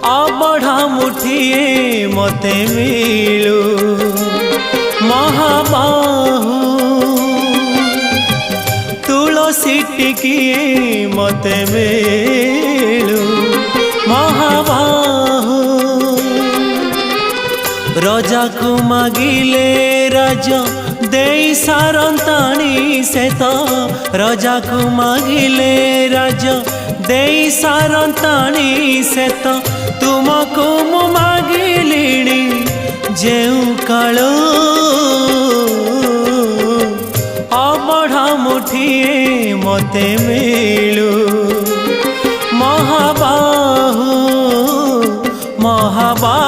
अबढ़ा मुठिए मते मिलू महाबाहु तुलसी टिकिए मते मिलू महाबाहु रजा को मागिले राजा दे सारंताणी से तो रजा को मागिले राजा दे सारंताणी से तो तुमको मु मागिलिणी जेउ कालो अबढ़ा मुठिए मते मिलू महाबाहु महाबाहु।